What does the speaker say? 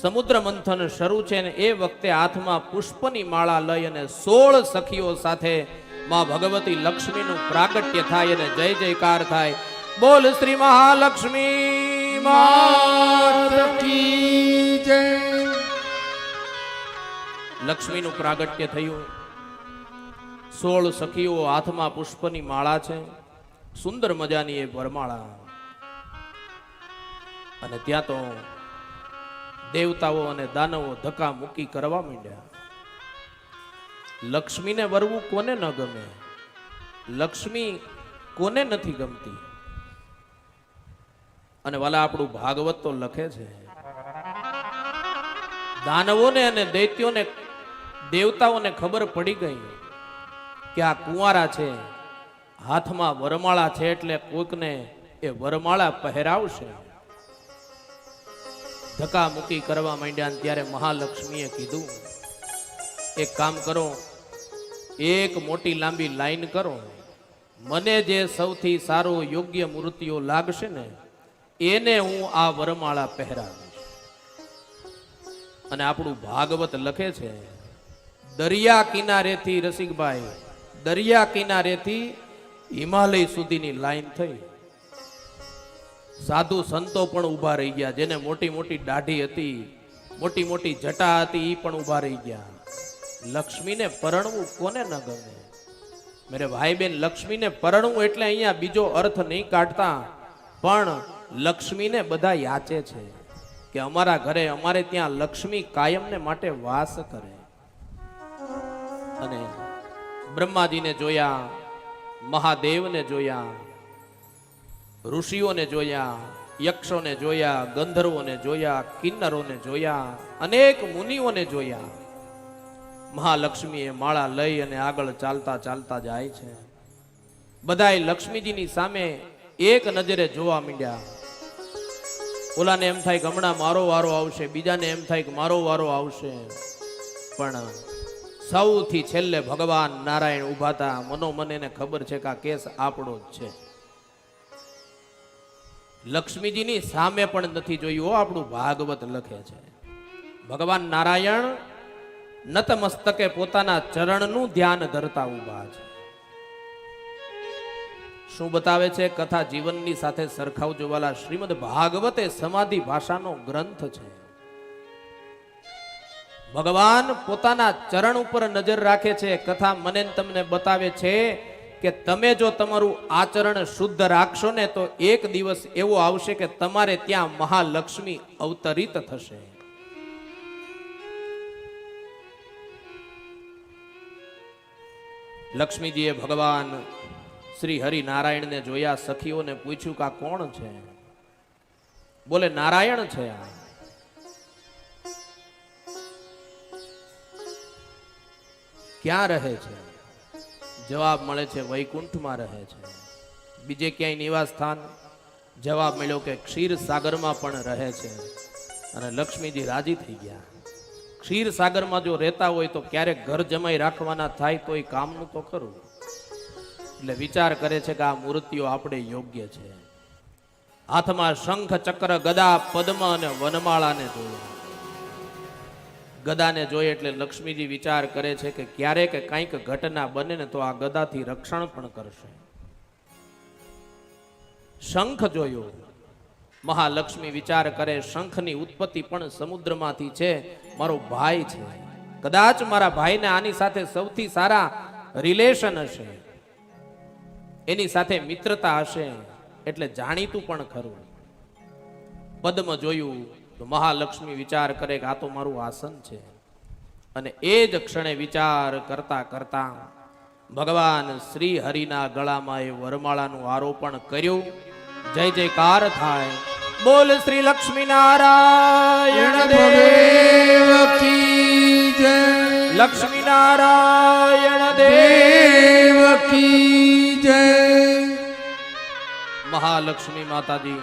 સમુદ્ર મંથન શરૂ છે ને એ વખતે હાથમાં પુષ્પની માળા લઈ અને 16 સખીઓ સાથે માં ભગવતી લક્ષ્મીનું પ્રાગટ્ય થાય અને જય જયકાર થાય. બોલ શ્રી મહાલક્ષ્મી માત કી જય. લક્ષ્મીનું પ્રાગટ્ય થયું. 16 સખીઓ હાથમાં પુષ્પની માળા છે, સુંદર મજાની એ વરમાળા. અને ત્યાં તો દેવતાઓ અને દાનવો ધક્કા મૂકી કરવા માંડ્યા. લક્ષ્મીને વરવું કોને ન ગમે? લક્ષ્મી કોને નથી ગમતી? અને વાલા આપણું ભાગવત તો લખે છે, દાનવોને અને દૈત્યોને દેવતાઓને ખબર પડી ગઈ કે આ કુંવારા છે, હાથમાં વરમાળા છે, એટલે કોઈકને એ વરમાળા પહેરાવશે. ધક્કા મૂકી કરવા માંડ્યા. ત્યારે મહાલક્ષ્મીએ કીધું, એક કામ કરો, એક મોટી લાંબી લાઈન કરો, મને જે સૌથી સારો યોગ્ય મૂર્તિઓ લાગશે ને એને હું આ વરમાળા પહેરાવીશ. અને આપણું ભાગવત લખે છે, દરિયા કિનારેથી રસિકભાઈ, દરિયા કિનારેથી હિમાલય સુધીની લાઈન થઈ. સાધુ સંતો પણ ઊભા રહી ગયા, જેને મોટી મોટી દાઢી હતી, મોટી મોટી જટા હતી, એ પણ ઊભા રહી ગયા. લક્ષ્મીને પરણવું કોને ન ગમે? મેરે ભાઈ બેન, લક્ષ્મીને પરણવું એટલે અહીંયા બીજો અર્થ નહીં કાઢતા, પણ લક્ષ્મીને બધા યાચે છે કે અમારા ઘરે, અમારે ત્યાં લક્ષ્મી કાયમને માટે વાસ કરે. અને બ્રહ્માજીને જોયા, મહાદેવને જોયા, ઋષિઓને જોયા, યક્ષોને જોયા, ગંધર્વોને જોયા, કિન્નરોને જોયા, અનેક મુનિઓને જોયા. મહાલક્ષ્મીએ માળા લઈ અને આગળ ચાલતા ચાલતા જાય છે. બધાય લક્ષ્મીજીની સામે એક નજરે જોવા માંડ્યા. ઓલાને એમ થાય કે હમણાં મારો વારો આવશે, બીજાને એમ થાય કે મારો વારો આવશે. પણ સૌથી છેલ્લે ભગવાન નારાયણ ઉભા હતા. મનોમન એને ખબર છે કે આ કેસ આપણો જ છે. લક્ષ્મીજીની સામે પણ નથી જોયું. આપણું ભાગવત લખે છે, ભગવાન નારાયણ નતમસ્તકે પોતાના ચરણનું ધ્યાન ધરતા ઉભા છે. શું બતાવે છે? કથા જીવનની સાથે સરખાવજો વાલા. શ્રીમદ ભાગવત એ સમાધિ ભાષાનો ગ્રંથ છે. ભગવાન પોતાના ચરણ ઉપર નજર રાખે છે. કથા મને તમને બતાવે છે કે તમે જો તમારું આચરણ શુદ્ધ રાખશો ને તો એક દિવસ એવો આવશે કે તમારે ત્યાં મહાલક્ષ્મી અવતરિત થશે. લક્ષ્મીજીએ ભગવાન શ્રી હરિનારાયણને જોયા. સખીઓને પૂછ્યું કે આ કોણ છે? બોલે નારાયણ છે. આ ક્યાં રહે છે? જવાબ મળે છે વૈકુંઠમાં રહે છે. બીજે ક્યાંય નિવાસ સ્થાન? જવાબ મળ્યો કે ક્ષીર સાગરમાં પણ રહે છે. અને લક્ષ્મીજી રાજી થઈ ગયા. ક્ષીર સાગરમાં જો રહેતા હોય તો ક્યારેક ઘર જમાઈ રાખવાના થાય તો એ કામનું તો ખરું. એટલે વિચાર કરે છે કે આ મૂર્તિઓ આપણે યોગ્ય છે. હાથમાં શંખ, ચક્ર, ગદા, પદ્મ અને વનમાળાને જોયા. ગદાને જોઈએ એટલે લક્ષ્મીજી વિચાર કરે છે કે ક્યારેક કંઈક ઘટના બને ને તો આ ગદાથી રક્ષણ પણ કરશે. શંખ જોયો. મહાલક્ષ્મી વિચાર કરે, શંખની ઉત્પત્તિ પણ સમુદ્રમાંથી છે. મારો ભાઈ છે, કદાચ મારા ભાઈને આની સાથે સૌથી સારા રિલેશન હશે, એની સાથે મિત્રતા હશે, એટલે જાણીતું પણ ખરું. પદ્મ જોયું તો મહાલક્ષ્મી વિચાર કરે કે આ તો મારું આસન છે. અને એ જ ક્ષણે વિચાર કરતા કરતા ભગવાન શ્રી હરિના ગળામાં એ વરમાળાનું આરોપણ કર્યું. જય જયકાર થાય. બોલ શ્રી લક્ષ્મી નારાયણ દેવ કી જય. લક્ષ્મી નારાયણ દેવ કી જય. મહાલક્ષ્મી માતાજી